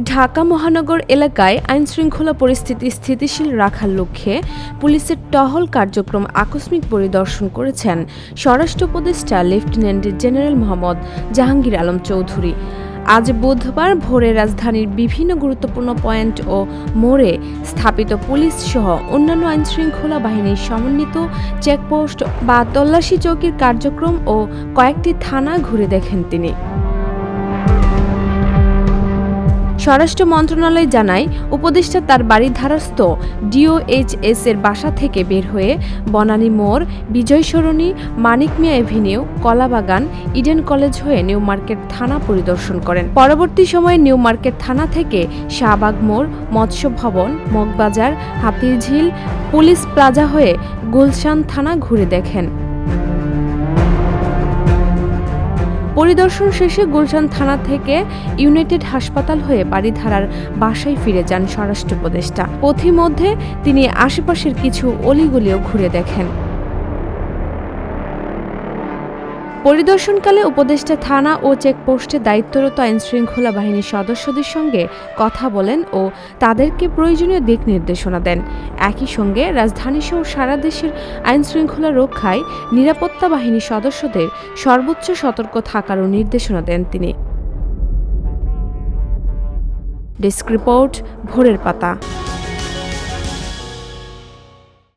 ঢাকা মহানগর এলাকায় আইনশৃঙ্খলা পরিস্থিতি স্থিতিশীল রাখার লক্ষ্যে পুলিশের টহল কার্যক্রম আকস্মিক পরিদর্শন করেছেন স্বরাষ্ট্র উপদেষ্টা লেফটেন্যান্ট জেনারেল মোহাম্মদ জাহাঙ্গীর আলম চৌধুরী। আজ বুধবার ভোরে রাজধানীর বিভিন্ন গুরুত্বপূর্ণ পয়েন্ট ও মোড়ে স্থাপিত পুলিশ সহ অন্যান্য আইনশৃঙ্খলা বাহিনীর সমন্বিত চেকপোস্ট বা তল্লাশি চৌকির কার্যক্রম ও কয়েকটি থানা ঘুরে দেখেন তিনি। স্বরাষ্ট্র মন্ত্রণালয় জানায়, উপদেষ্টা তার বাড়ির ধারস্থ ডিওএইচএস এর বাসা থেকে বের হয়ে বনানী মোড়, বিজয় সরণি, মানিক মিয়া এভিনিউ, কলাবাগান, ইডেন কলেজ হয়ে নিউ মার্কেট থানা পরিদর্শন করেন। পরবর্তী সময়ে নিউ মার্কেট থানা থেকে শাহবাগ মোড়, মৎস্য ভবন, মগবাজার, হাতিরঝিল, পুলিশ প্লাজা হয়ে গুলশান থানা ঘুরে দেখেন। পরিদর্শন শেষে গুলশান থানা থেকে ইউনাইটেড হাসপাতাল হয়ে বাড়িধারার বাসায় ফিরে যান স্বরাষ্ট্র উপদেষ্টা। পথিমধ্যে তিনি আশেপাশের কিছু অলিগলিও ঘুরে দেখেন। পরিদর্শনকালে উপদেষ্টা থানা ও চেকপোস্টে দায়িত্বরত আইনশৃঙ্খলা বাহিনীর সদস্যদের সঙ্গে কথা বলেন ও তাদেরকে প্রয়োজনীয় দিক নির্দেশনা দেন। একই সঙ্গে রাজধানীসহ সারা দেশের আইনশৃঙ্খলা রক্ষায় নিরাপত্তা বাহিনীর সদস্যদের সর্বোচ্চ সতর্ক থাকারও নির্দেশনা দেন তিনি। ডেস্ক রিপোর্ট, ভোরের পাতা।